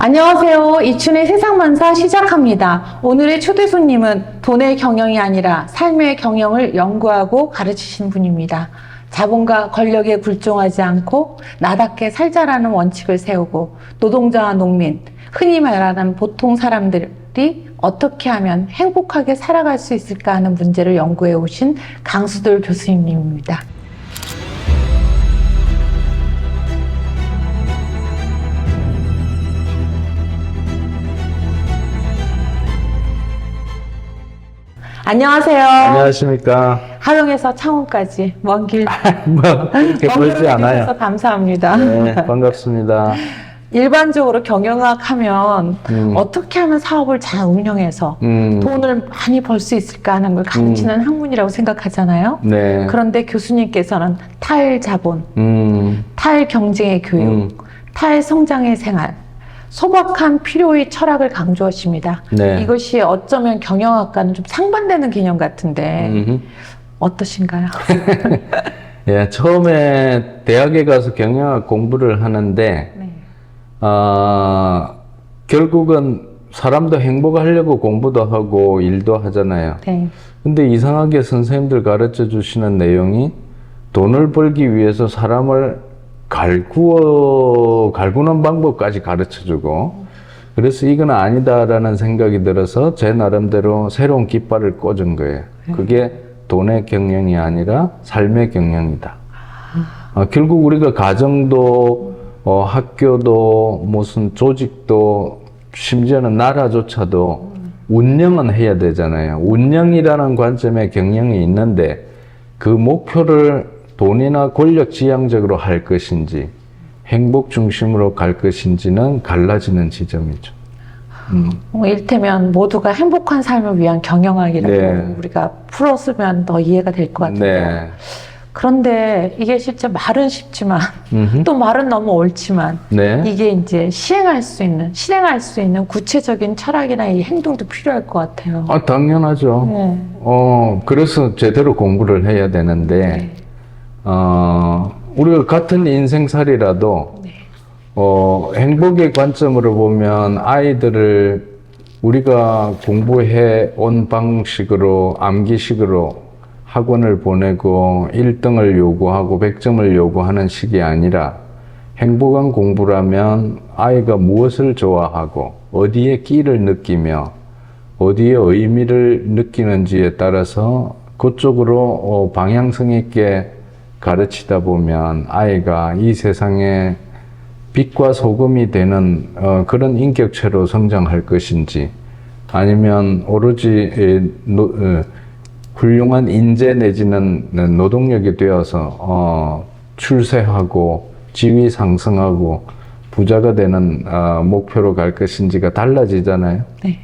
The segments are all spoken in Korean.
안녕하세요. 이춘의 세상만사 시작합니다. 오늘의 초대 손님은 돈의 경영이 아니라 삶의 경영을 연구하고 가르치신 분입니다. 자본과 권력에 굴종하지 않고 나답게 살자라는 원칙을 세우고 노동자와 농민, 흔히 말하는 보통 사람들이 어떻게 하면 행복하게 살아갈 수 있을까 하는 문제를 연구해 오신 강수돌 교수님입니다. 안녕하세요. 안녕하십니까. 하동에서 창원까지 먼 길 뭐 그렇게 멀지 않아요. 해주셔서 감사합니다. 네, 반갑습니다. 일반적으로 경영학 하면 어떻게 하면 사업을 잘 운영해서 돈을 많이 벌 수 있을까 하는 걸 가르치는 학문이라고 생각하잖아요. 네. 그런데 교수님께서는 탈자본, 탈경쟁의 교육, 탈성장의 생활, 소박한 필요의 철학을 강조하십니다. 네. 이것이 어쩌면 경영학과는 좀 상반되는 개념 같은데 어떠신가요? 예, 처음에 대학에 가서 경영학 공부를 하는데 네. 결국은 사람도 행복하려고 공부도 하고 일도 하잖아요. 네. 근데 이상하게 선생님들 가르쳐 주시는 내용이 돈을 벌기 위해서 사람을 갈구는 방법까지 가르쳐 주고, 그래서 이건 아니다라는 생각이 들어서 제 나름대로 새로운 깃발을 꽂은 거예요. 그게 돈의 경영이 아니라 삶의 경영이다. 결국 우리가 가정도 학교도 무슨 조직도 심지어는 나라조차도 운영은 해야 되잖아요. 운영이라는 관점의 경영이 있는데 그 목표를 돈이나 권력 지향적으로 할 것인지 행복 중심으로 갈 것인지는 갈라지는 지점이죠. 이를테면 모두가 행복한 삶을 위한 경영학이라고 네. 우리가 풀었으면 더 이해가 될 것 같은데요. 네. 그런데 이게 실제 말은 쉽지만 또 말은 너무 옳지만 네. 이게 이제 실행할 수 있는 구체적인 철학이나 이 행동도 필요할 것 같아요. 당연하죠. 네. 그래서 제대로 공부를 해야 되는데, 네. 우리가 같은 인생살이라도, 네. 행복의 관점으로 보면 아이들을 우리가 공부해 온 방식으로, 암기식으로 학원을 보내고 1등을 요구하고 100점을 요구하는 식이 아니라 행복한 공부라면 아이가 무엇을 좋아하고 어디에 끼를 느끼며 어디에 의미를 느끼는지에 따라서 그쪽으로 방향성 있게 가르치다 보면 아이가 이 세상에 빛과 소금이 되는 그런 인격체로 성장할 것인지, 아니면 오로지 훌륭한 인재 내지는 노동력이 되어서 출세하고 지위 상승하고 부자가 되는 목표로 갈 것인지가 달라지잖아요. 네.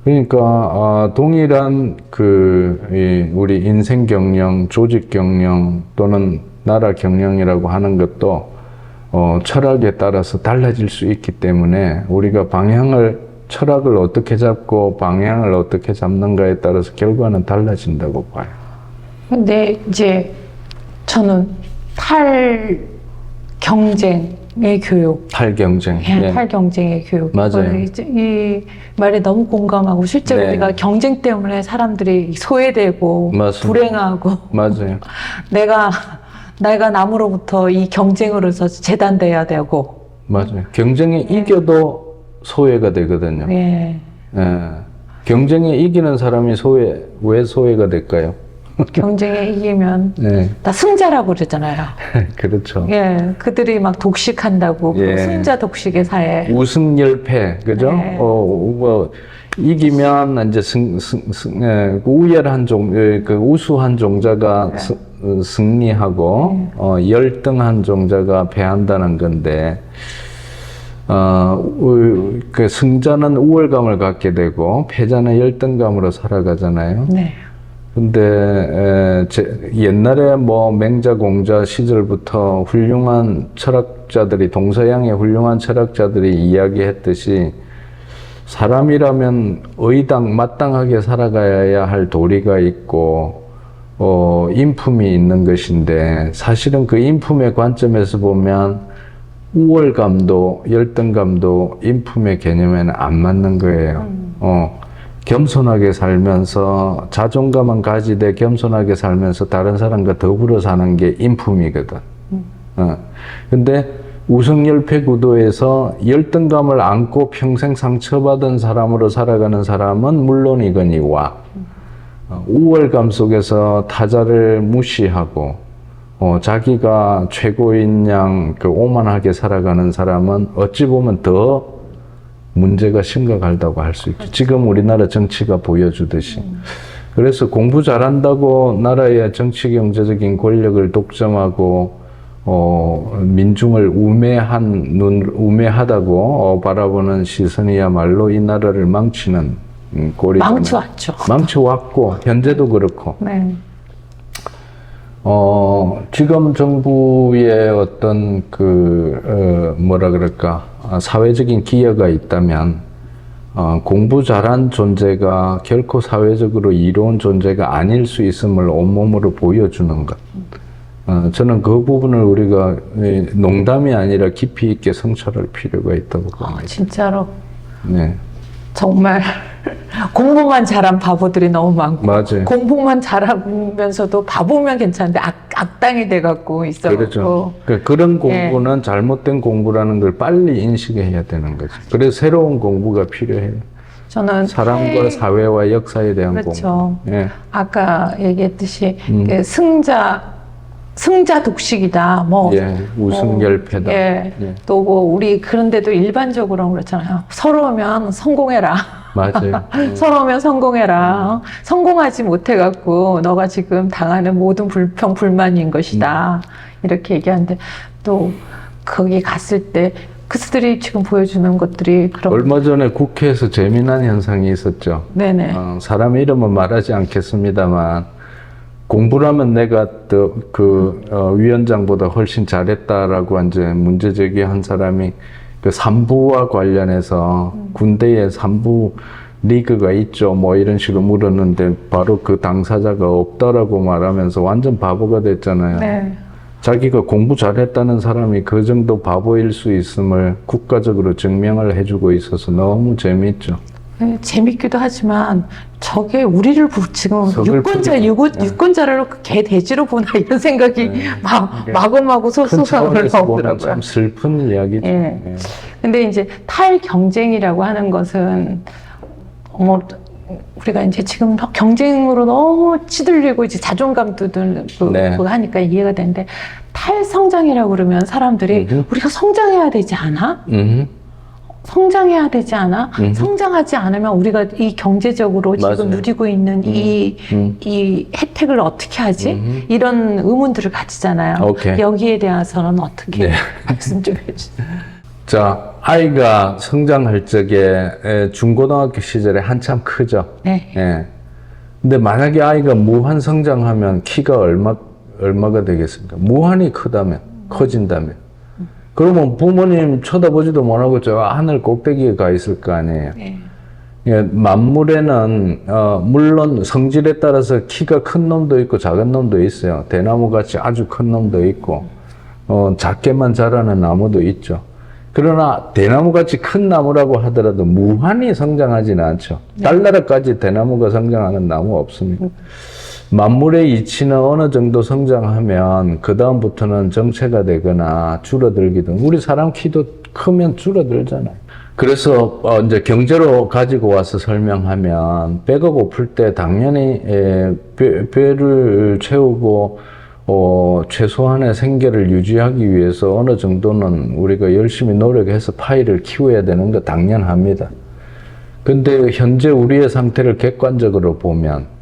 그러니까 동일한 우리 인생 경영, 조직 경영 또는 나라 경영이라고 하는 것도 철학에 따라서 달라질 수 있기 때문에 우리가 철학을 어떻게 잡고 방향을 어떻게 잡는가에 따라서 결과는 달라진다고 봐요. 근데 이제 저는 탈경쟁의 교육, 탈경쟁. 예. 탈경쟁의 교육. 맞아요. 이 말에 너무 공감하고 실제로 네. 우리가 경쟁 때문에 사람들이 소외되고 맞습니다. 불행하고 맞아요. 내가 남으로부터 이 경쟁으로서 재단돼야 되고. 맞아요. 경쟁에 이겨도 소외가 되거든요. 예. 예. 경쟁에 이기는 사람이 왜 소외가 될까요? 경쟁에 이기면 네. 다 승자라고 그러잖아요. 그렇죠. 예, 그들이 막 독식한다고 예. 승자 독식의 사회. 우승열패, 그죠? 네. 이기면 이제 우열한 우수한 종자가 승리하고 열등한 종자가 패한다는 건데, 그 승자는 우월감을 갖게 되고 패자는 열등감으로 살아가잖아요. 네. 근데 옛날에 맹자공자 시절부터 훌륭한 철학자들이, 동서양의 훌륭한 철학자들이 이야기했듯이 사람이라면 마땅하게 살아가야 할 도리가 있고 인품이 있는 것인데, 사실은 그 인품의 관점에서 보면 우월감도 열등감도 인품의 개념에는 안 맞는 거예요. 겸손하게 살면서 자존감은 가지되 겸손하게 살면서 다른 사람과 더불어 사는 게 인품이거든. 근데 우승열패 구도에서 열등감을 안고 평생 상처받은 사람으로 살아가는 사람은 물론이거니와 우월감 속에서 타자를 무시하고 자기가 최고인 양 오만하게 살아가는 사람은 어찌 보면 더 문제가 심각하다고 할 수 있죠. 지금 우리나라 정치가 보여주듯이. 그래서 공부 잘한다고 나라의 정치 경제적인 권력을 독점하고 민중을 우매하다고 바라보는 시선이야말로 이 나라를 망치는 꼴이 망쳐왔죠. 망쳐왔고 현재도 그렇고. 네. 지금 정부의 어떤 뭐라 그럴까 사회적인 기여가 있다면 공부 잘한 존재가 결코 사회적으로 이로운 존재가 아닐 수 있음을 온몸으로 보여주는 것. 저는 그 부분을 우리가 농담이 아니라 깊이 있게 성찰할 필요가 있다고 봅니다. 진짜로. 네. 정말 공부만 잘한 바보들이 너무 많고 맞아요. 공부만 잘하면서도 바보면 괜찮은데 악당이 돼갖고 있어요. 그렇죠. 그런 공부는 잘못된 공부라는 걸 빨리 인식해야 되는 거죠. 그래서 새로운 공부가 필요해요. 저는 사람과 사회와 역사에 대한 그렇죠. 공부. 예. 아까 얘기했듯이 승자 독식이다. 뭐 우승열패다. 또 뭐 우리 그런데도 일반적으로 그렇잖아요. 서러우면 성공해라. 맞아요. 서러우면 성공해라. 성공하지 못해갖고 너가 지금 당하는 모든 불평 불만인 것이다. 이렇게 얘기하는데 또 거기 갔을 때 그들이 지금 보여주는 것들이 그런. 얼마 전에 국회에서 재미난 현상이 있었죠. 네네. 사람 이름은 말하지 않겠습니다만. 공부를 하면 내가 위원장보다 훨씬 잘했다라고 이제 문제 제기한 사람이 그 산부와 관련해서 군대에 산부 리그가 있죠. 뭐 이런 식으로 물었는데 바로 그 당사자가 없다라고 말하면서 완전 바보가 됐잖아요. 네. 자기가 공부 잘했다는 사람이 그 정도 바보일 수 있음을 국가적으로 증명을 해주고 있어서 너무 재미있죠. 네, 재밌기도 하지만 저게 우리를 지금 유권자를 개 돼지로 보나 이런 생각이 마구마구 솟아오르더라고요. 참 슬픈 이야기죠. 예. 근데 이제 탈경쟁이라고 하는 것은 우리가 이제 지금 경쟁으로 너무 치들리고 이제 자존감도 들고 하니까 이해가 되는데 탈성장이라고 그러면 사람들이 우리가 성장해야 되지 않아? 성장해야 되지 않아? 성장하지 않으면 우리가 이 경제적으로 지금 누리고 있는 이 혜택을 어떻게 하지? 이런 의문들을 가지잖아요. 여기에 대해서는 어떻게 말씀 좀 해주세요. 자, 아이가 성장할 적에 중고등학교 시절에 한참 크죠. 네. 예. 근데 만약에 아이가 무한 성장하면 키가 얼마가 되겠습니까? 무한히 커진다면. 그러면 부모님 쳐다보지도 못하고 저 하늘 꼭대기에 가 있을 거 아니에요. 예, 만물에는 물론 성질에 따라서 키가 큰 놈도 있고 작은 놈도 있어요. 대나무같이 아주 큰 놈도 있고 작게만 자라는 나무도 있죠. 그러나 대나무같이 큰 나무라고 하더라도 무한히 성장하지는 않죠. 달나라까지 대나무가 성장하는 나무 없습니다. 만물의 이치는 어느 정도 성장하면 그 다음부터는 정체가 되거나 줄어들기도. 우리 사람 키도 크면 줄어들잖아요. 그래서 이제 경제로 가지고 와서 설명하면 배가 고플 때 당연히 배를 채우고 최소한의 생계를 유지하기 위해서 어느 정도는 우리가 열심히 노력해서 파이를 키워야 되는 거 당연합니다. 근데 현재 우리의 상태를 객관적으로 보면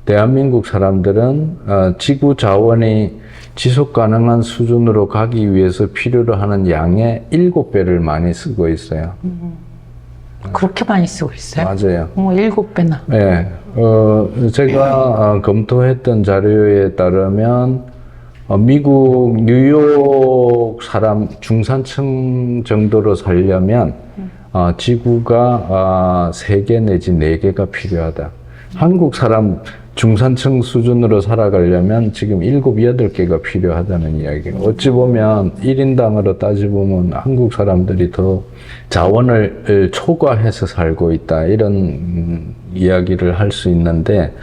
대한민국 사람들은 지구 자원이 지속 가능한 수준으로 가기 위해서 필요로 하는 양의 7배를 많이 쓰고 있어요. 그렇게 많이 쓰고 있어요? 맞아요. 7배나. 네. 제가 검토했던 자료에 따르면 미국 뉴욕 사람 중산층 정도로 살려면 지구가 3개 내지 4개가 필요하다. 한국 사람 중산층 수준으로 살아가려면 지금 7, 8개가 필요하다는 이야기예요. 어찌 보면 1인당으로 따지보면 한국 사람들이 더 자원을 초과해서 살고 있다. 이런 이야기를 할 수 있는데,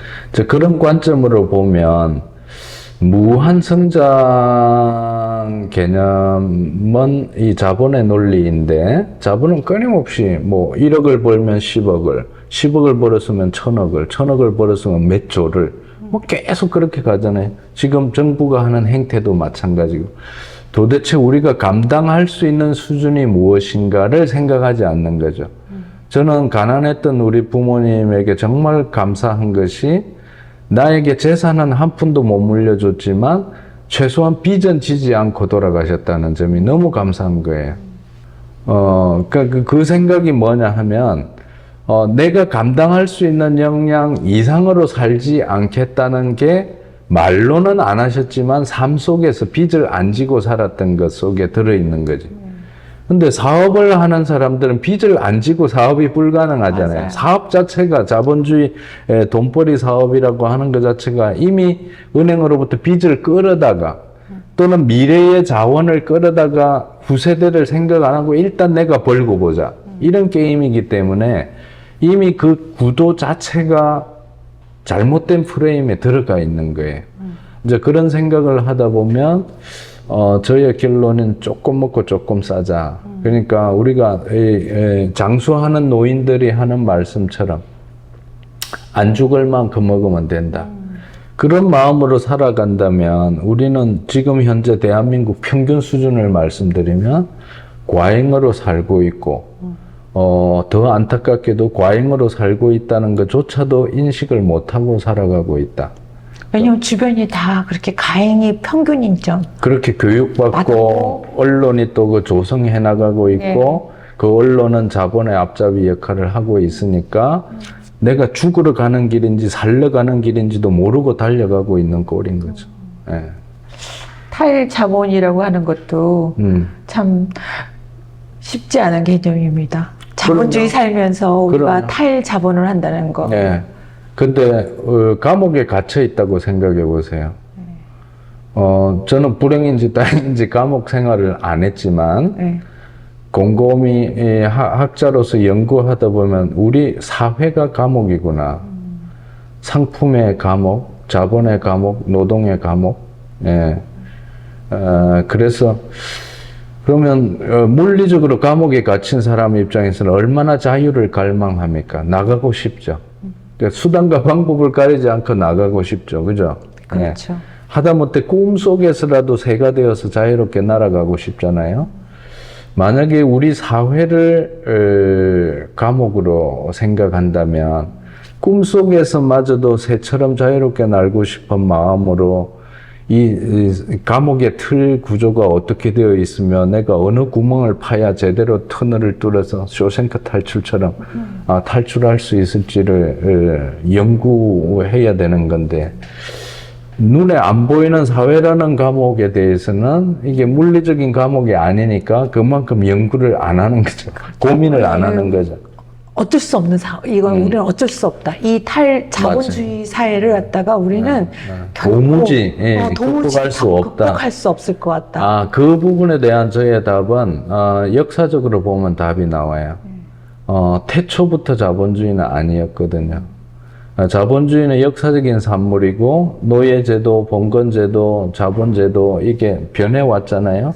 그런 관점으로 보면 무한 성장 개념은 이 자본의 논리인데, 자본은 끊임없이 뭐 1억을 벌면 10억을, 10억을 벌었으면 1000억을, 1000억을 벌었으면 몇 조를, 뭐 계속 그렇게 가잖아요. 지금 정부가 하는 행태도 마찬가지고. 도대체 우리가 감당할 수 있는 수준이 무엇인가를 생각하지 않는 거죠. 저는 가난했던 우리 부모님에게 정말 감사한 것이, 나에게 재산은 한 푼도 못 물려줬지만 최소한 빚은 지지 않고 돌아가셨다는 점이 너무 감사한 거예요. 그러니까 그 생각이 뭐냐 하면, 내가 감당할 수 있는 역량 이상으로 살지 않겠다는 게 말로는 안 하셨지만 삶 속에서 빚을 안 지고 살았던 것 속에 들어있는 거지. 근데 사업을 하는 사람들은 빚을 안 지고 사업이 불가능하잖아요. 맞아요. 사업 자체가 자본주의 돈벌이 사업이라고 하는 것 자체가 이미 은행으로부터 빚을 끌어다가 또는 미래의 자원을 끌어다가 후세대를 생각 안 하고 일단 내가 벌고 보자. 이런 게임이기 때문에 이미 그 구도 자체가 잘못된 프레임에 들어가 있는 거예요. 이제 그런 생각을 하다 보면 저의 결론은 조금 먹고 조금 싸자. 그러니까 우리가 장수하는 노인들이 하는 말씀처럼 안 죽을 만큼 먹으면 된다. 그런 마음으로 살아간다면 우리는 지금 현재 대한민국 평균 수준을 말씀드리면 과잉으로 살고 있고 더 안타깝게도 과잉으로 살고 있다는 것조차도 인식을 못하고 살아가고 있다. 왜냐면 주변이 다 그렇게 가행이 평균이죠. 그렇게 교육받고 맞고. 언론이 또 그 조성해 나가고 있고 그 언론은 자본의 앞잡이 역할을 하고 있으니까 내가 죽으러 가는 길인지 살러 가는 길인지도 모르고 달려가고 있는 꼴인 거죠. 예. 탈자본이라고 하는 것도 참 쉽지 않은 개념입니다. 자본주의 살면서 우리가 그럼요. 탈자본을 한다는 거. 예. 근데 감옥에 갇혀 있다고 생각해 보세요. 저는 불행인지 다행인지 감옥 생활을 안 했지만 네. 곰곰이 학자로서 연구하다 보면 우리 사회가 감옥이구나. 상품의 감옥, 자본의 감옥, 노동의 감옥. 예. 그래서 그러면 물리적으로 감옥에 갇힌 사람 입장에서는 얼마나 자유를 갈망합니까? 나가고 싶죠. 그러니까 수단과 방법을 가리지 않고 나가고 싶죠. 그죠? 그렇죠. 예. 하다못해 꿈속에서라도 새가 되어서 자유롭게 날아가고 싶잖아요. 만약에 우리 사회를 감옥으로 생각한다면 꿈속에서마저도 새처럼 자유롭게 날고 싶은 마음으로 이 감옥의 틀 구조가 어떻게 되어 있으며 내가 어느 구멍을 파야 제대로 터널을 뚫어서 쇼생크 탈출처럼 탈출할 수 있을지를 연구해야 되는 건데 눈에 안 보이는 사회라는 감옥에 대해서는 이게 물리적인 감옥이 아니니까 그만큼 연구를 안 하는 거죠. 고민을 안 하는 거죠. 어쩔 수 없는 이건 우리는 어쩔 수 없다. 이 탈자본주의 사회를 갖다가 우리는 도무지 극복할 수 없다. 극복할 수 없을 것 같다. 그 부분에 대한 저의 답은 역사적으로 보면 답이 나와요. 태초부터 자본주의는 아니었거든요. 자본주의는 역사적인 산물이고 노예제도, 봉건제도, 자본제도 이게 변해왔잖아요.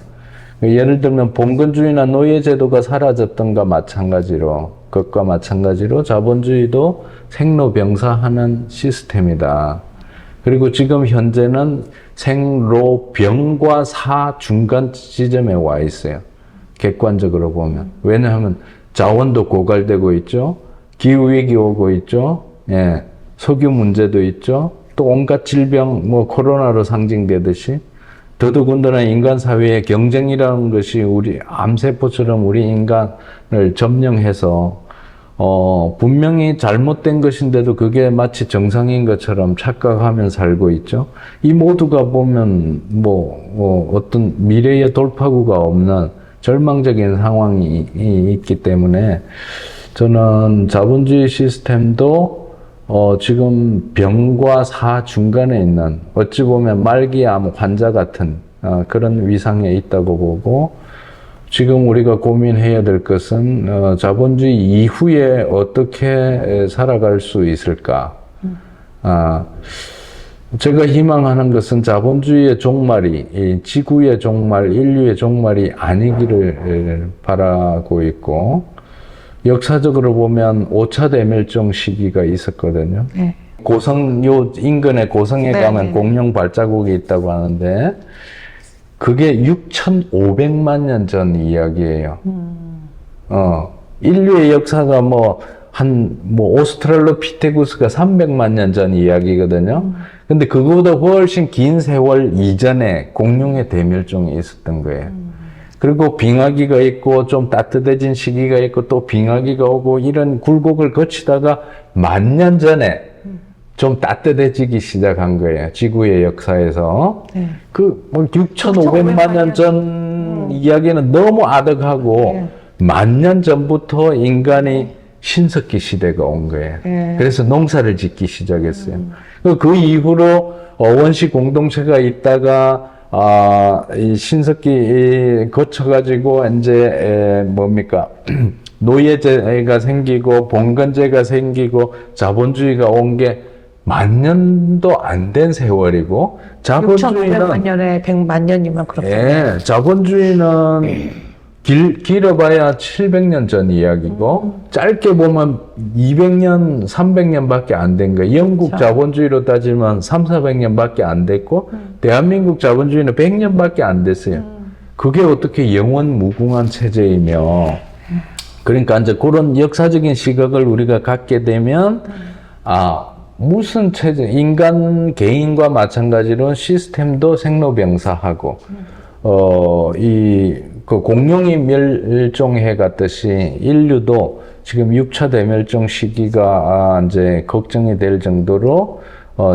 예를 들면 봉건주의나 노예제도가 사라졌던가 것과 마찬가지로 자본주의도 생로병사하는 시스템이다. 그리고 지금 현재는 생로병과 사 중간 지점에 와 있어요. 객관적으로 보면. 왜냐하면 자원도 고갈되고 있죠. 기후위기 오고 있죠. 예, 석유 문제도 있죠. 또 온갖 질병, 코로나로 상징되듯이. 더더군다나 인간 사회의 경쟁이라는 것이 우리 암세포처럼 우리 인간을 점령해서 분명히 잘못된 것인데도 그게 마치 정상인 것처럼 착각하며 살고 있죠. 이 모두가 보면 어떤 미래의 돌파구가 없는 절망적인 상황이 있기 때문에 저는 자본주의 시스템도 지금 병과 사 중간에 있는 어찌 보면 말기암 환자 같은 그런 위상에 있다고 보고 지금 우리가 고민해야 될 것은 자본주의 이후에 어떻게 살아갈 수 있을까? 제가 희망하는 것은 자본주의의 종말이 이 지구의 종말, 인류의 종말이 아니기를 바라고 있고 역사적으로 보면 5차 대멸종 시기가 있었거든요. 네. 요 인근의 고성에 네, 가면 네. 공룡 발자국이 있다고 하는데 그게 6,500만 년 전 이야기예요. 인류의 역사가 오스트랄로피테쿠스가 300만 년 전 이야기거든요. 근데 그거보다 훨씬 긴 세월 이전에 공룡의 대멸종이 있었던 거예요. 그리고 빙하기가 있고 좀 따뜻해진 시기가 있고 또 빙하기가 오고 이런 굴곡을 거치다가 10,000년 전에 좀 따뜻해지기 시작한 거예요. 지구의 역사에서. 네. 6,500만 년 전 이야기는 너무 아득하고 네. 10,000년 전부터 인간이 신석기 시대가 온 거예요. 네. 그래서 농사를 짓기 시작했어요. 그 이후로 원시 공동체가 있다가 이 신석기 거쳐가지고 이제 노예제가 생기고 봉건제가 생기고 자본주의가 온 게 10,000년도 안 된 세월이고 6,500만 년에 100만 년이면 그렇게. 예, 자본주의는 길어봐야 700년 전 이야기고 짧게 보면 200년, 300년밖에 안 된 거예요. 영국 그렇죠. 자본주의로 따지면 300~400년밖에 안 됐고 대한민국 자본주의는 100년밖에 안 됐어요. 그게 어떻게 영원 무궁한 체제이며 그러니까 이제 그런 역사적인 시각을 우리가 갖게 되면 무슨 체제, 인간 개인과 마찬가지로 시스템도 생로병사하고 그 공룡이 멸종해 갔듯이 인류도 지금 6차 대멸종 시기가 이제 걱정이 될 정도로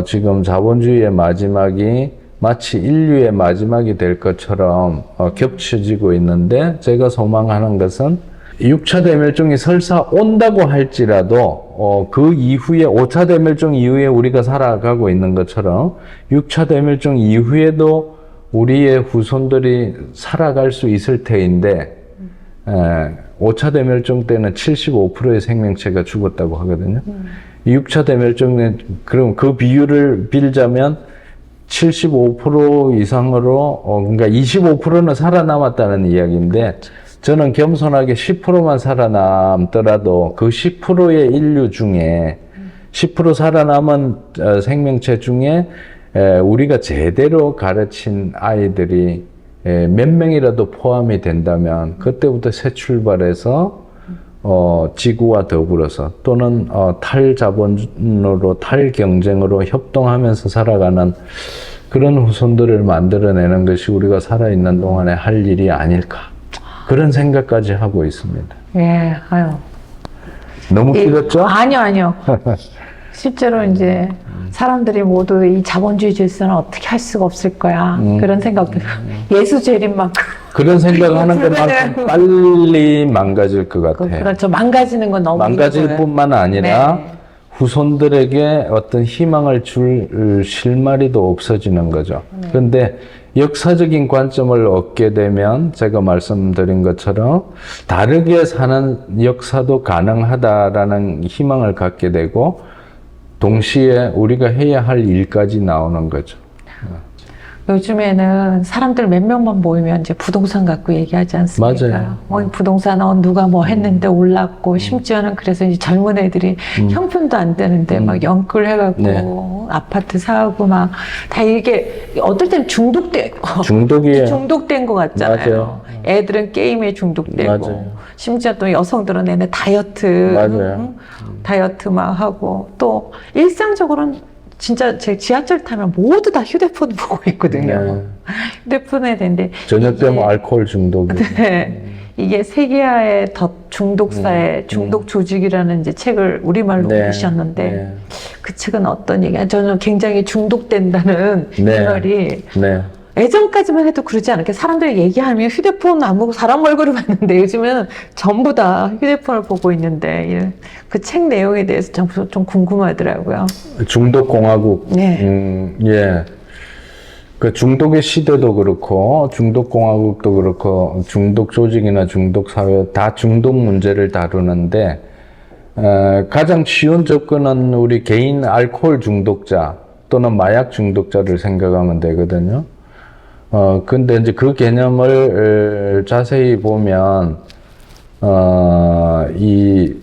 지금 자본주의의 마지막이 마치 인류의 마지막이 될 것처럼 겹쳐지고 있는데 제가 소망하는 것은 6차 대멸종이 설사 온다고 할지라도 그 이후에 5차 대멸종 이후에 우리가 살아가고 있는 것처럼 6차 대멸종 이후에도 우리의 후손들이 살아갈 수 있을 터인데 5차 대멸종 때는 75%의 생명체가 죽었다고 하거든요. 6차 대멸종은 그럼 그 비율을 빌자면 75% 이상으로 그러니까 25%는 살아남았다는 이야기인데 저는 겸손하게 10%만 살아남더라도 그 10%의 인류 중에 10% 살아남은 생명체 중에 우리가 제대로 가르친 아이들이 몇 명이라도 포함이 된다면 그때부터 새 출발해서 지구와 더불어서 또는 탈자본으로 탈경쟁으로 협동하면서 살아가는 그런 후손들을 만들어내는 것이 우리가 살아있는 동안에 할 일이 아닐까 그런 생각까지 하고 있습니다. 예, 아유. 너무 길었죠? 아니요. 실제로 이제 사람들이 모두 이 자본주의 질서는 어떻게 할 수가 없을 거야. 그런 생각도. 예수 재림 만큼. 그런 생각하는 것만큼 빨리 망가질 것 같아요. 그렇죠. 망가지는 건 너무 망가질 힘들어요. 뿐만 아니라 네. 후손들에게 어떤 희망을 줄 실마리도 없어지는 거죠. 그런데 역사적인 관점을 얻게 되면 제가 말씀드린 것처럼 다르게 사는 역사도 가능하다라는 희망을 갖게 되고 동시에 우리가 해야 할 일까지 나오는 거죠. 요즘에는 사람들 몇 명만 모이면 이제 부동산 갖고 얘기하지 않습니까? 맞아요. 부동산 누가 뭐 했는데 올랐고 심지어는 그래서 이제 젊은 애들이 형편도 안 되는데 막 연끌해갖고 네. 아파트 사고 막 다 이게 어떨 때는 중독이에요. 중독된 것 같잖아요. 맞아요. 애들은 게임에 중독되고 맞아요. 심지어 또 여성들은 내내 다이어트 맞아요. 다이어트 막 하고 또 일상적으로는 진짜 제 지하철 타면 모두 다 휴대폰 보고 있거든요. 휴대폰에 되는데 저녁 되면 이게- 알코올 중독이. 네. 이게 세계화의 덧 중독사의 중독 조직이라는 이제 책을 우리말로 내셨는데 네. 그 책은 어떤 얘기야? 저는 굉장히 중독된다는 이 네. 말이 네. 예전까지만 해도 그러지 않을까? 사람들이 얘기하면 휴대폰 안 보고 사람 얼굴을 봤는데 요즘은 전부 다 휴대폰을 보고 있는데 그 책 내용에 대해서 좀 궁금하더라고요. 중독공화국. 네. 예. 그 중독의 시대도 그렇고, 중독공화국도 그렇고, 중독 조직이나 중독 사회 다 중독 문제를 다루는데, 가장 쉬운 접근은 우리 개인 알코올 중독자 또는 마약 중독자를 생각하면 되거든요. 근데 이제 그 개념을 자세히 보면, 이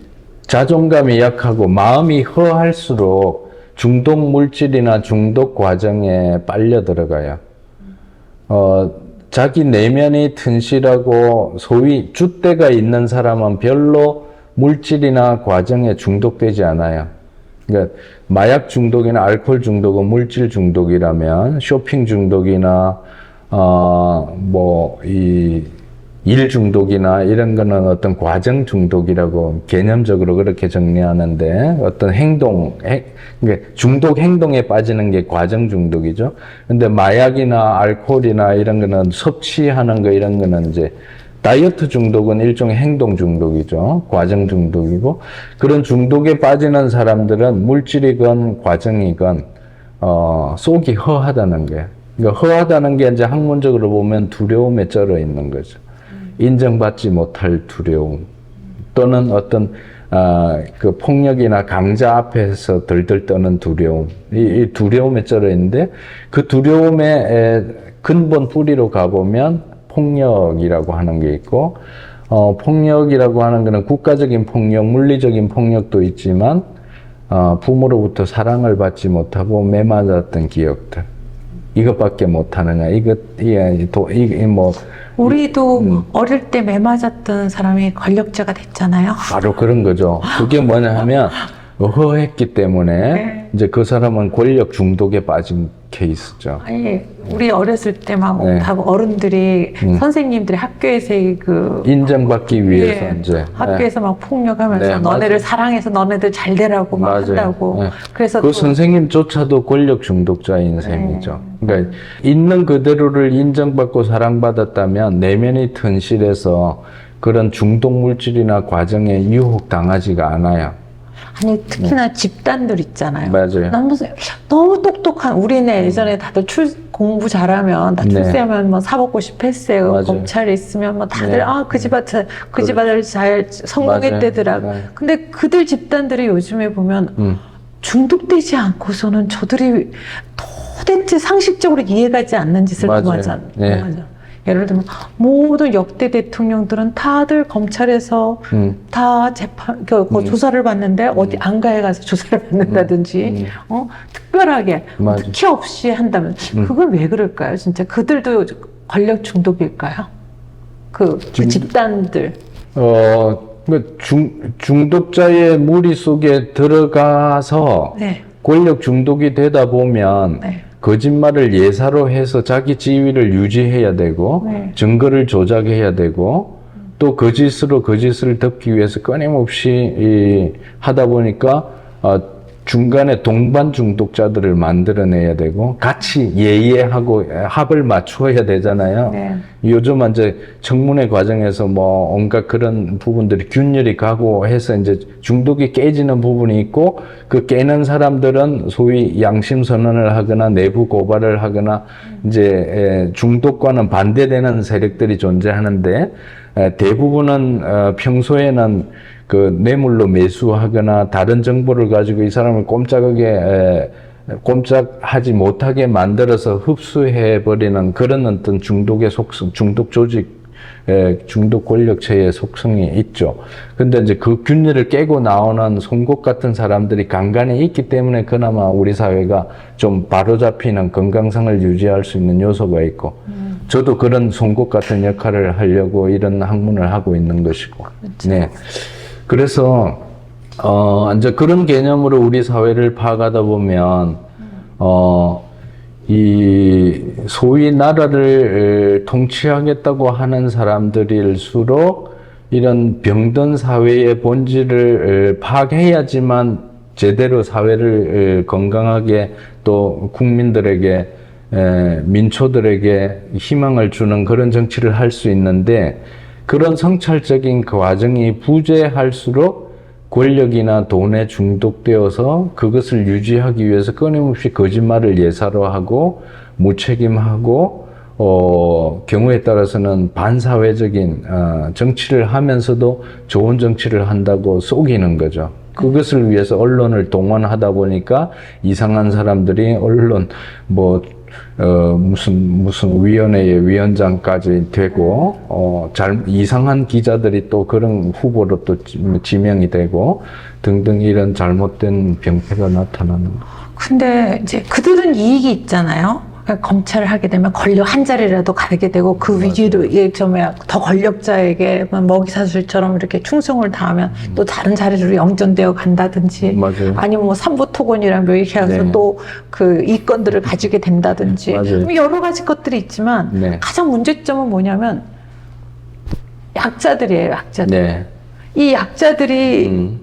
자존감이 약하고 마음이 허할수록 중독 물질이나 중독 과정에 빨려 들어가요. 자기 내면이 튼실하고 소위 줏대가 있는 사람은 별로 물질이나 과정에 중독되지 않아요. 그러니까 마약 중독이나 알코올 중독은 물질 중독이라면 쇼핑 중독이나 일 중독이나 이런 거는 어떤 과정 중독이라고 개념적으로 그렇게 정리하는데 어떤 그러니까 중독 행동에 빠지는 게 과정 중독이죠. 근데 마약이나 알코올이나 이런 거는 섭취하는 거 이런 거는 이제 다이어트 중독은 일종의 행동 중독이죠. 과정 중독이고 그런 중독에 빠지는 사람들은 물질이건 과정이건 속이 허하다는 거예요. 그러니까 허하다는 게 이제 학문적으로 보면 두려움에 쩔어 있는 거죠. 인정받지 못할 두려움 또는 어떤 그 폭력이나 강자 앞에서 덜덜 떠는 두려움 이 두려움에 쩔어 있는데 그 두려움의 근본 뿌리로 가보면 폭력이라고 하는 게 있고 폭력이라고 하는 거는 국가적인 폭력, 물리적인 폭력도 있지만 부모로부터 사랑을 받지 못하고 매맞았던 기억들 이것밖에 못하느냐 이게 뭐 우리도 어릴 때 매맞았던 사람이 권력자가 됐잖아요. 바로 그런 거죠. 그게 뭐냐 하면 허했기 때문에 네. 이제 그 사람은 권력 중독에 빠진 케이스죠. 아니, 우리 어렸을 때 막 네. 다 어른들이 선생님들이 학교에서의 그 인정받기 위해서 예, 이제 학교에서 막 폭력하면서 네, 너네를 맞아요. 사랑해서 너네들 잘 되라고 막 맞아요. 한다고. 네. 그래서 그 또 선생님조차도 권력 중독자인 셈이죠. 그러니까 있는 그대로를 인정받고 사랑받았다면 내면이 튼실해서 그런 중독 물질이나 과정에 유혹당하지가 않아요. 아니 특히나 집단들 있잖아요. 맞아요. 너무 똑똑한 우리네 예전에 다들 공부 잘하면 다 네. 출세하면 뭐 사법고시 패스하고 맞아요. 검찰에 있으면 뭐 다들 네. 그 집안을 잘 성공했대더라고. 맞아요. 네. 근데 그들 집단들이 요즘에 보면 중독되지 않고서는 저들이 도대체 상식적으로 이해가지 않는 짓을 맞아요. 그만하잖아요. 네. 예를 들면 모든 역대 대통령들은 다들 검찰에서 다 조사를 받는데 어디 안가에 가서 조사를 받는다든지 특별하게 맞아. 특혜 없이 한다면 그건 왜 그럴까요? 진짜 그들도 권력 중독일까요? 그 집단들. 중독자의 무리 속에 들어가서 네. 권력 중독이 되다 보면 네. 거짓말을 예사로 해서 자기 지위를 유지해야 되고 네. 증거를 조작해야 되고 또 거짓을 덮기 위해서 끊임없이 하다 보니까 중간에 동반 중독자들을 만들어내야 되고 같이 예의하고 합을 맞추어야 되잖아요. 네. 요즘 이제 청문회 과정에서 뭐 온갖 그런 부분들이 균열이 가고 해서 이제 중독이 깨지는 부분이 있고 그 깨는 사람들은 소위 양심 선언을 하거나 내부 고발을 하거나 이제 중독과는 반대되는 세력들이 존재하는데 대부분은 평소에는 그 뇌물로 매수하거나 다른 정보를 가지고 이 사람을 꼼짝하지 못하게 만들어서 흡수해버리는 그런 어떤 중독의 속성, 중독 조직, 중독 권력체의 속성이 있죠. 근데 이제 그 균열을 깨고 나오는 송곳 같은 사람들이 간간히 있기 때문에 그나마 우리 사회가 좀 바로잡히는 건강성을 유지할 수 있는 요소가 있고, 저도 그런 송곳 같은 역할을 하려고 이런 학문을 하고 있는 것이고. 그렇죠. 네. 그래서 이제 그런 개념으로 우리 사회를 파악하다 보면 이 소위 나라를 통치하겠다고 하는 사람들일수록 이런 병든 사회의 본질을 파악해야지만 제대로 사회를 건강하게 또 국민들에게 민초들에게 희망을 주는 그런 정치를 할 수 있는데 그런 성찰적인 그 과정이 부재할수록 권력이나 돈에 중독되어서 그것을 유지하기 위해서 끊임없이 거짓말을 예사로 하고 무책임하고 경우에 따라서는 반사회적인 정치를 하면서도 좋은 정치를 한다고 속이는 거죠. 그것을 위해서 언론을 동원하다 보니까 이상한 사람들이 언론 무슨 위원회의 위원장까지 되고 이상한 기자들이 또 그런 후보로 또 지명이 되고 등등 이런 잘못된 병폐가 나타나는 거죠. 근데 이제 그들은 이익이 있잖아요. 그러니까 검찰을 하게 되면 권력 한 자리라도 가게 되고 그 위기로 더 권력자에게 먹이사슬처럼 이렇게 충성을 다하면 또 다른 자리로 영전되어 간다든지 맞아요. 아니면 뭐 삼부토건이랑 뭐 이렇게 해서 네. 또 그 이권들을 가지게 된다든지 맞아요. 여러 가지 것들이 있지만 네. 가장 문제점은 뭐냐면 약자들이에요. 약자들. 네. 이 약자들이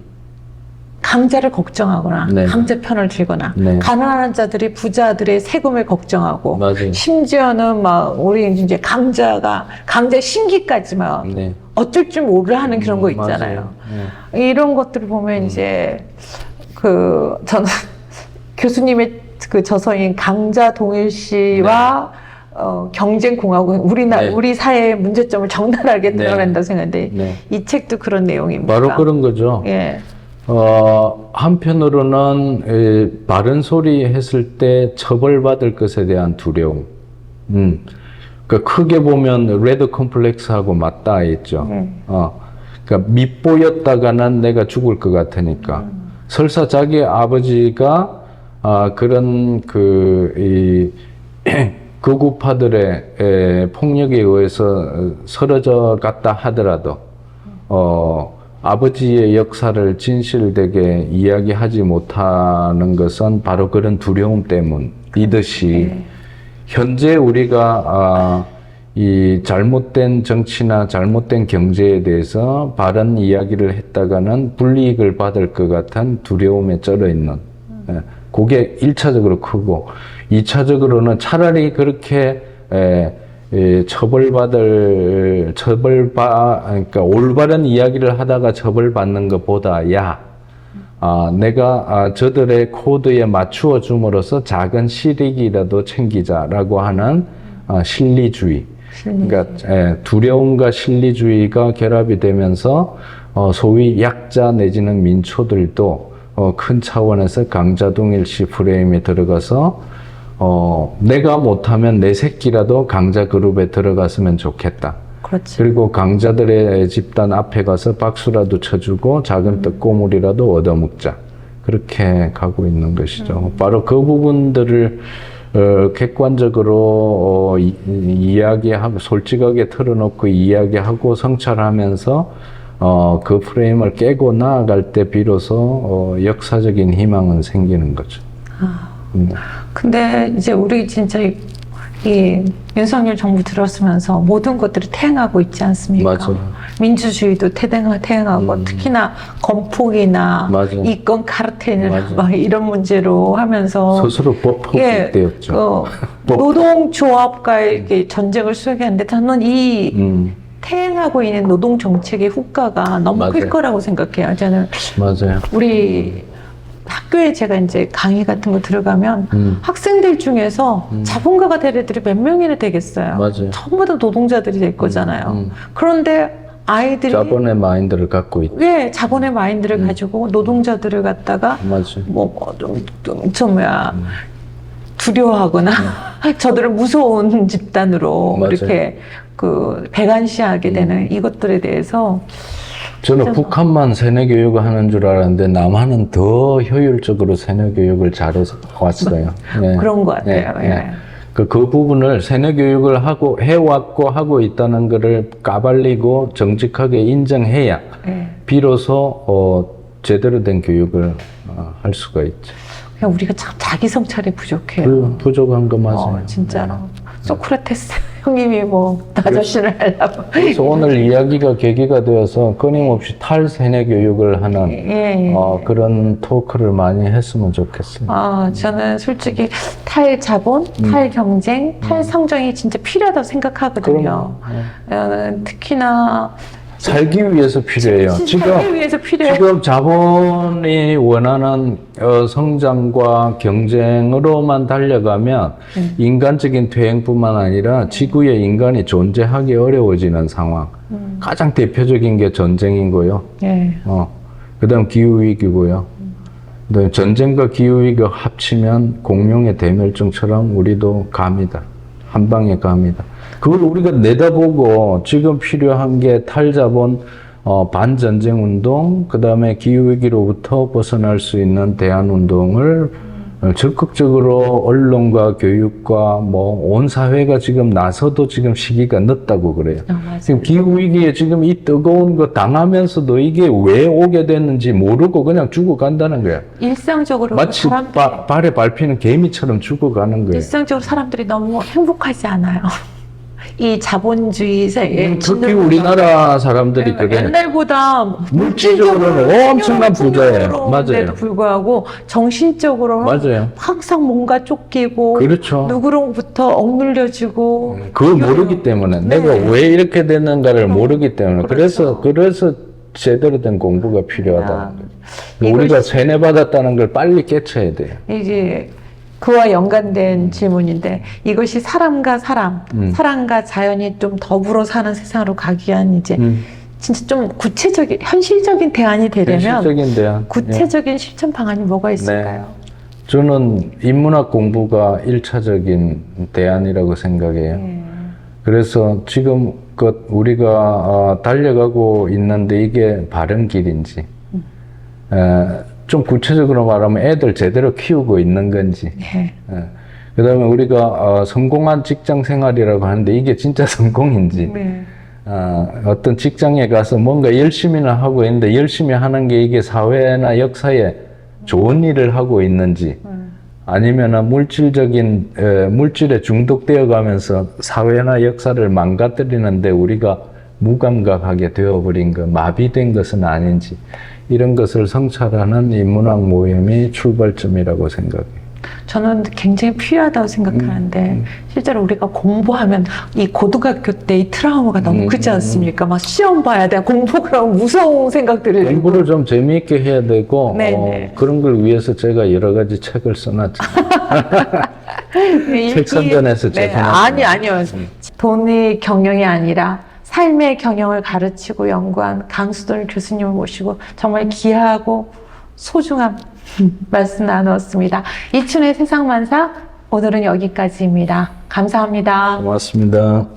강자를 걱정하거나 네. 강자 편을 들거나 네. 가난한 자들이 부자들의 세금을 걱정하고 맞아요. 심지어는 막 우리 이제 강자 심기까지 막 네. 어쩔 줄 모르 하는 그런 거 있잖아요. 맞아요. 네. 이런 것들을 보면 이제 저는 교수님의 그 저서인 강자 동일 씨와 경쟁공화국 네. 우리 사회의 문제점을 적나라하게 네. 드러낸다고 생각하는데 네. 이 책도 그런 내용입니다. 바로 그런 거죠. 예. 한편으로는 바른 소리 했을 때 처벌받을 것에 대한 두려움. 그러니까 크게 보면 레드 컴플렉스하고 맞닿아 있죠. 그러니까 밉보였다가는 내가 죽을 것 같으니까. 설사 자기 아버지가 그런 극우파들의 폭력에 의해서 쓰러져 갔다 하더라도 아버지의 역사를 진실되게 이야기하지 못하는 것은 바로 그런 두려움 때문이듯이 현재 우리가 이 잘못된 정치나 잘못된 경제에 대해서 바른 이야기를 했다가는 불이익을 받을 것 같은 두려움에 쩔어 있는 그게 1차적으로 크고 2차적으로는 차라리 그렇게 그러니까 올바른 이야기를 하다가 처벌받는 것보다 내가 저들의 코드에 맞추어 줌으로써 작은 실익이라도 챙기자라고 하는 실리주의. 그러니까 두려움과 실리주의가 결합이 되면서 소위 약자 내지는 민초들도 큰 차원에서 강자동일시 프레임에 들어가서 내가 못하면 내 새끼라도 강자 그룹에 들어갔으면 좋겠다. 그렇지. 그리고 강자들의 집단 앞에 가서 박수라도 쳐주고 작은 떡고물이라도 얻어먹자. 그렇게 가고 있는 것이죠. 바로 그 부분들을 객관적으로 이야기하고 솔직하게 털어놓고 이야기하고 성찰하면서 그 프레임을 깨고 나아갈 때 비로소 역사적인 희망은 생기는 거죠. 근데 이제 우리 진짜 이 윤석열 정부 들었으면서 모든 것들이 태행하고 있지 않습니까? 맞아요. 민주주의도 태행하고 특히나 건폭이나 맞아요. 이권 카르텔 맞아요. 막 이런 문제로 하면서 스스로 법폭일 때였죠. 노동조합과의 전쟁을 수행했는데 저는 이 태행하고 있는 노동 정책의 후과가 너무 클 맞아요. 거라고 생각해요. 저는 맞아요. 우리 학교에 제가 이제 강의 같은 거 들어가면 학생들 중에서 자본가가 될 애들이 몇 명이나 되겠어요. 맞아요. 전부 다 노동자들이 될 거잖아요. 그런데 아이들이 자본의 마인드를 갖고 있죠. 자본의 마인드를 가지고 노동자들을 갖다가 맞아요. 두려워하거나 저들은 무서운 집단으로 맞아요. 이렇게 배관시하게 되는 이것들에 대해서 저는 북한만 세뇌 교육을 하는 줄 알았는데 남한은 더 효율적으로 세뇌 교육을 잘해서 왔어요. 네. 그런 것 같아요. 예. 그 부분을 세뇌 교육을 해왔고 하고 있다는 것을 까발리고 정직하게 인정해야 비로소 제대로 된 교육을 할 수가 있죠. 그냥 우리가 참 자기 성찰이 부족해요. 부족한 거 맞아요. 진짜로. 소크라테스 형님이 뭐 아저씨를 하려고. 그래서 오늘 이야기가 계기가 되어서 끊임없이 탈세뇌 교육을 하는 예. 그런 토크를 많이 했으면 좋겠습니다. 저는 솔직히 탈자본, 탈경쟁, 탈성장이 진짜 필요하다고 생각하거든요. 특히나 살기 위해서 필요해요. 살기 위해서 필요해요. 지금 자본이 원하는 성장과 경쟁으로만 달려가면 인간적인 퇴행뿐만 아니라 지구에 인간이 존재하기 어려워지는 상황. 가장 대표적인 게 전쟁이고요. 예. 그다음 기후위기고요. 그다음에 전쟁과 기후위기가 합치면 공룡의 대멸종처럼 우리도 갑니다. 한 방에 갑니다. 그걸 우리가 내다보고 지금 필요한 게 탈자본, 반전쟁 운동, 그 다음에 기후위기로부터 벗어날 수 있는 대안운동을 적극적으로 언론과 교육과 뭐 온 사회가 지금 나서도 지금 시기가 늦다고 그래요. 지금 기후위기에 지금 이 뜨거운 거 당하면서도 이게 왜 오게 됐는지 모르고 그냥 죽어간다는 거야. 일상적으로 마치 발에 밟히는 개미처럼 죽어가는 거예요. 일상적으로 사람들이 너무 행복하지 않아요. 이 자본주의 세계. 특히 우리나라 사람들이 그래. 옛날보다 물질적으로는 엄청난 부자예요. 맞아요. 데도 불구하고 정신적으로 맞아요. 항상 뭔가 쫓기고 그렇죠. 누구로부터 억눌려지고 그걸 모르기 때문에 네. 내가 왜 이렇게 됐는가를 모르기 때문에 그래서 제대로 된 공부가 필요하다는 거예요. 우리가 세뇌받았다는 걸 빨리 깨쳐야 돼요. 이제 그와 연관된 질문인데 이것이 사람과 사람, 사람과 자연이 좀 더불어 사는 세상으로 가기 위한 이제 진짜 좀 구체적인 현실적인 대안이 되려면 현실적인 대안. 구체적인 실천 방안이 뭐가 있을까요? 저는 인문학 공부가 1차적인 대안이라고 생각해요. 그래서 지금 우리가 달려가고 있는데 이게 바른 길인지 좀 구체적으로 말하면 애들 제대로 키우고 있는 건지 그 다음에 우리가 성공한 직장 생활이라고 하는데 이게 진짜 성공인지 어떤 직장에 가서 뭔가 열심히는 하고 있는데 열심히 하는 게 이게 사회나 역사에 좋은 일을 하고 있는지 아니면 물질에 중독되어 가면서 사회나 역사를 망가뜨리는데 우리가 무감각하게 되어버린 것, 마비된 것은 아닌지 이런 것을 성찰하는 인문학 모임이 출발점이라고 생각해요. 저는 굉장히 필요하다고 생각하는데 실제로 우리가 공부하면 이 고등학교 때 이 트라우마가 너무 크지 않습니까? 막 시험 봐야 돼, 공부하면 무서운 생각들을 공부를 좀 재미있게 해야 되고 그런 걸 위해서 제가 여러 가지 책을 써놨죠. 책 선전해서 아니요. 돈의 경영이 아니라 삶의 경영을 가르치고 연구한 강수돈 교수님을 모시고 정말 귀하고 소중한 말씀 나누었습니다. 이춘의 세상만사 오늘은 여기까지입니다. 감사합니다. 고맙습니다.